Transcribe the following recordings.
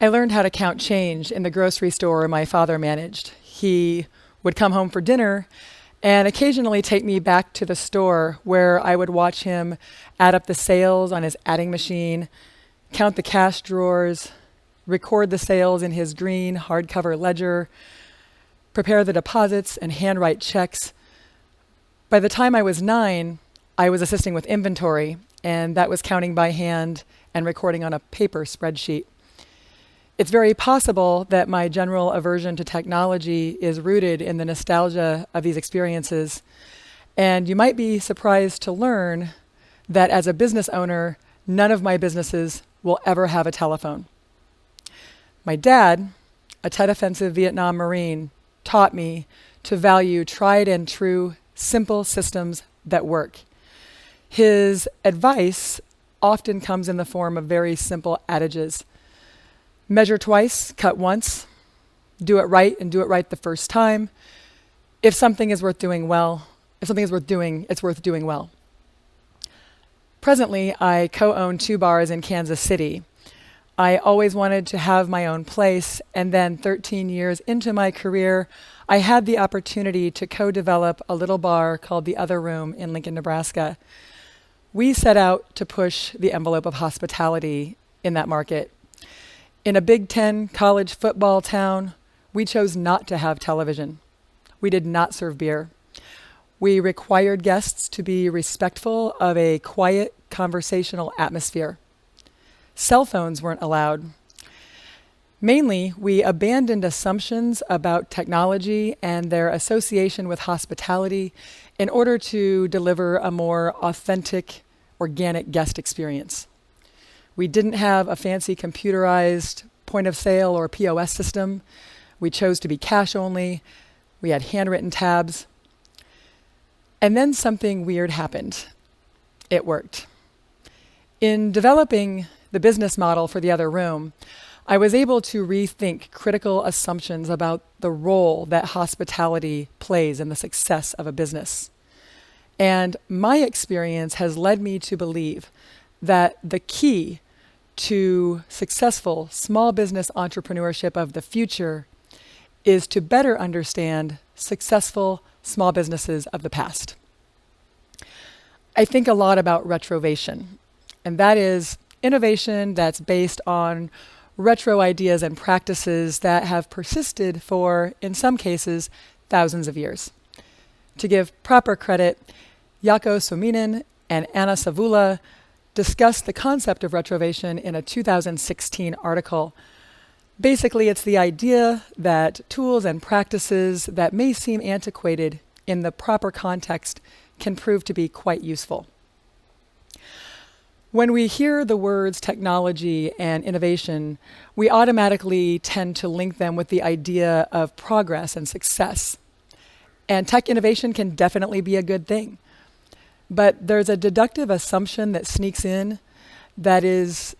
I learned how to count change in the grocery store my father managed. He would come home for dinner and occasionally take me back to the store where I would watch him add up the sales on his adding machine, count the cash drawers, record the sales in his green hardcover ledger, prepare the deposits and handwrite checks. By the time I was 9, I was assisting with inventory, and that was counting by hand and recording on a paper spreadsheet. It's very possible that my general aversion to technology is rooted in the nostalgia of these experiences, and you might be surprised to learn that as a business owner, none of my businesses will ever have a telephone. My dad, a Tet Offensive Vietnam Marine, taught me to value tried and true, simple systems that work. His advice often comes in the form of very simple adages. Measure twice, cut once. Do it right and do it right the first time. If something is worth doing well, it's worth doing well. Presently, I co-own 2 bars in Kansas City. I always wanted to have my own place, and then 13 years into my career, I had the opportunity to co-develop a little bar called The Other Room in Lincoln, Nebraska. We set out to push the envelope of hospitality in that market. In a Big Ten college football town, we chose not to have television. We did not serve beer. We required guests to be respectful of a quiet, conversational atmosphere. Cell phones weren't allowed. Mainly, we abandoned assumptions about technology and their association with hospitality in order to deliver a more authentic, organic guest experience. We didn't have a fancy computerized point of sale or POS system. We chose to be cash only. We had handwritten tabs. And then something weird happened. It worked. In developing the business model for The Other Room, I was able to rethink critical assumptions about the role that hospitality plays in the success of a business. And my experience has led me to believe that the key to successful small business entrepreneurship of the future is to better understand successful small businesses of the past. I think a lot about retrovation, and that is innovation that's based on retro ideas and practices that have persisted for, in some cases, thousands of years. To give proper credit, Jaakko Suominen and Anna Savula discussed the concept of retrovation in a 2016 article. Basically, it's the idea that tools and practices that may seem antiquated in the proper context can prove to be quite useful. When we hear the words technology and innovation, we automatically tend to link them with the idea of progress and success. And tech innovation can definitely be a good thing. But there's a deductive assumption that sneaks in that is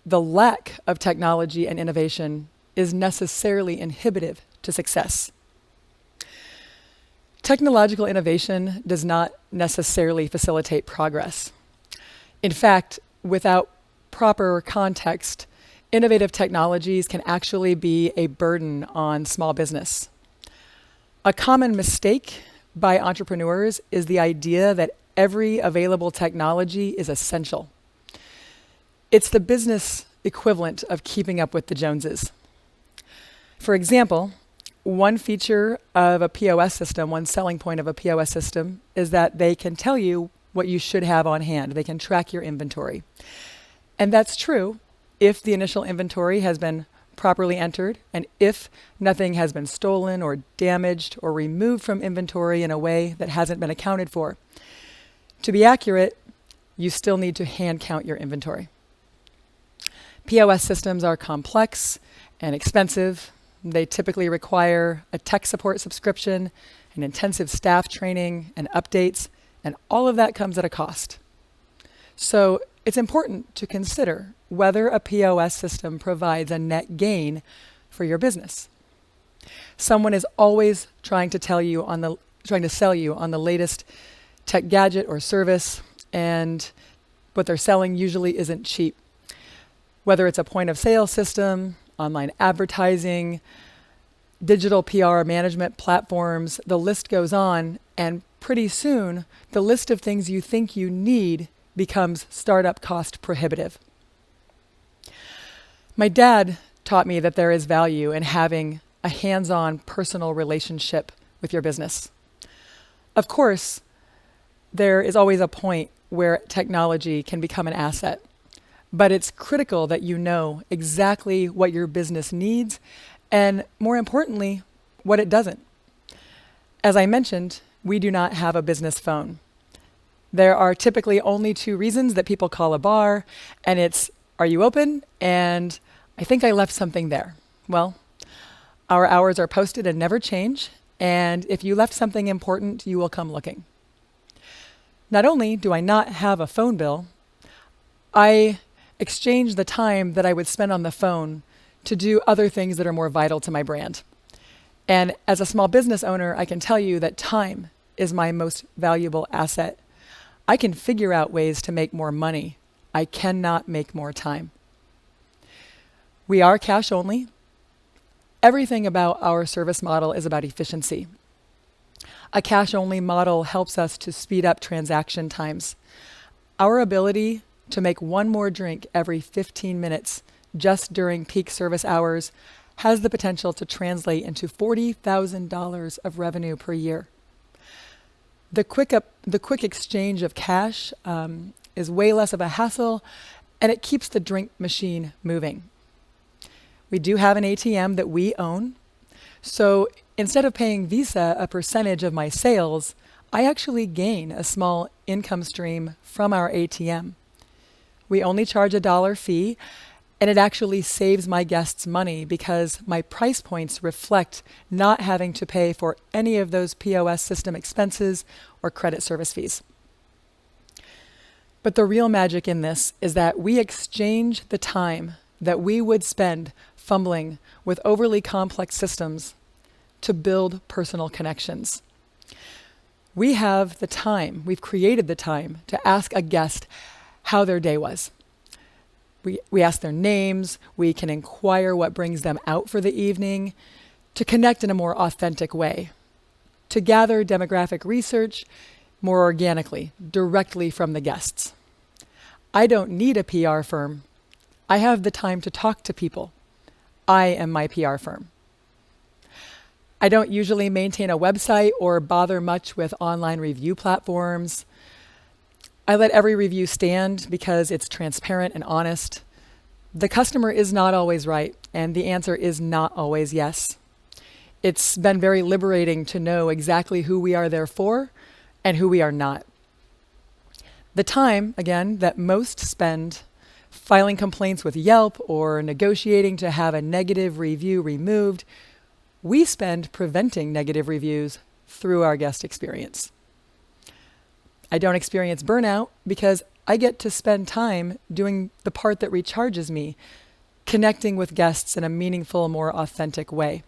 the lack of technology and innovation is necessarily inhibitive to success. Technological innovation does not necessarily facilitate progress. In fact, without proper context, innovative technologies can actually be a burden on small business. A common mistake by entrepreneurs is the idea that every available technology is essential. It's the business equivalent of keeping up with the Joneses. For example, one feature of a POS system, one selling point of a POS system, is that they can tell you what you should have on hand. They can track your inventory. And that's true if the initial inventory has been properly entered and if nothing has been stolen or damaged or removed from inventory in a way that hasn't been accounted for. To be accurate, you still need to hand count your inventory. POS systems are complex and expensive. They typically require a tech support subscription and intensive staff training and updates, and all of that comes at a cost. So it's important to consider whether a POS system provides a net gain for your business. Someone is always trying to sell you on the latest tech gadget or service, and what they're selling usually isn't cheap. Whether it's a point of sale system, online advertising, digital PR management platforms, the list goes on, and pretty soon the list of things you think you need becomes startup cost prohibitive. My dad taught me that there is value in having a hands-on personal relationship with your business. Of course, there is always a point where technology can become an asset, but it's critical that you know exactly what your business needs and, more importantly, what it doesn't. As I mentioned, we do not have a business phone. There are typically only two reasons that people call a bar, and it's, "Are you open?" and "I think I left something there." Well, our hours are posted and never change, and if you left something important, you will come looking. Not only do I not have a phone bill, I exchange the time that I would spend on the phone to do other things that are more vital to my brand. And as a small business owner, I can tell you that time is my most valuable asset. I can figure out ways to make more money. I cannot make more time. We are cash only. Everything about our service model is about efficiency. A cash only model helps us to speed up transaction times. Our ability to make one more drink every 15 minutes just during peak service hours has the potential to translate into $40,000 of revenue per year. The quick exchange of cash is way less of a hassle, and it keeps the drink machine moving. We do have an ATM that we own, so instead of paying Visa a percentage of my sales, I actually gain a small income stream from our ATM. We only charge a $1 fee, and it actually saves my guests money because my price points reflect not having to pay for any of those POS system expenses or credit service fees. But the real magic in this is that we exchange the time that we would spend fumbling with overly complex systems to build personal connections. We have the time, we've created the time to ask a guest how their day was. We ask their names, we can inquire what brings them out for the evening, to connect in a more authentic way, to gather demographic research more organically, directly from the guests. I don't need a PR firm. I have the time to talk to people. I am my PR firm. I don't usually maintain a website or bother much with online review platforms. I let every review stand because it's transparent and honest. The customer is not always right, and the answer is not always yes. It's been very liberating to know exactly who we are there for and who we are not. The time, again, that most spend filing complaints with Yelp or negotiating to have a negative review removed, we spend preventing negative reviews through our guest experience. I don't experience burnout because I get to spend time doing the part that recharges me, connecting with guests in a meaningful, more authentic way.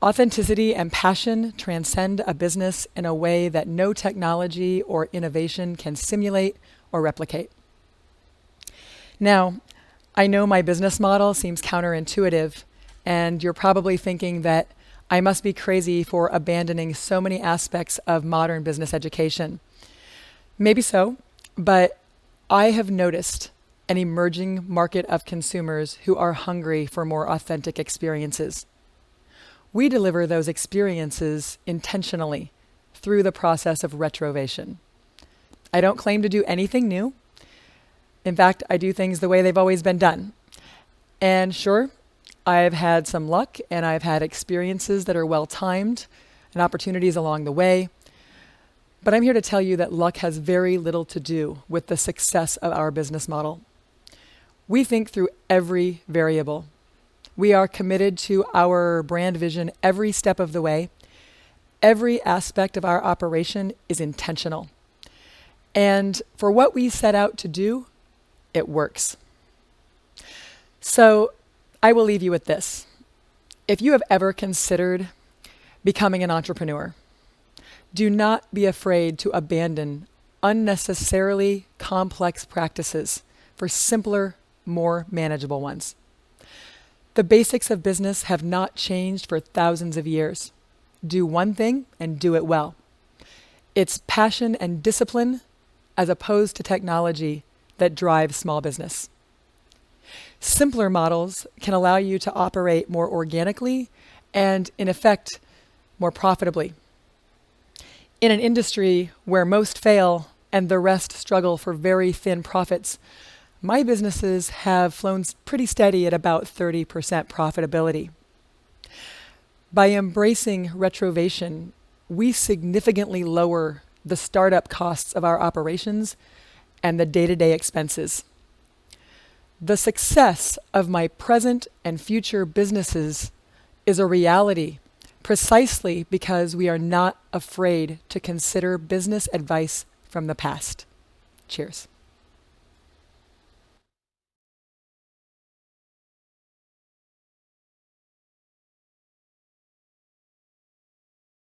Authenticity and passion transcend a business in a way that no technology or innovation can simulate or replicate. Now, I know my business model seems counterintuitive, and you're probably thinking that I must be crazy for abandoning so many aspects of modern business education. Maybe so, but I have noticed an emerging market of consumers who are hungry for more authentic experiences. We deliver those experiences intentionally through the process of retrovation. I don't claim to do anything new. In fact, I do things the way they've always been done. And sure, I've had some luck and I've had experiences that are well-timed and opportunities along the way. But I'm here to tell you that luck has very little to do with the success of our business model. We think through every variable. We are committed to our brand vision every step of the way. Every aspect of our operation is intentional. And for what we set out to do, it works. So I will leave you with this. If you have ever considered becoming an entrepreneur, do not be afraid to abandon unnecessarily complex practices for simpler, more manageable ones. The basics of business have not changed for thousands of years. Do one thing and do it well. It's passion and discipline as opposed to technology that drives small business. Simpler models can allow you to operate more organically and, in effect, more profitably. In an industry where most fail and the rest struggle for very thin profits, my businesses have flown pretty steady at about 30% profitability. By embracing Retrovation, we significantly lower the startup costs of our operations and the day-to-day expenses. The success of my present and future businesses is a reality precisely because we are not afraid to consider business advice from the past. Cheers.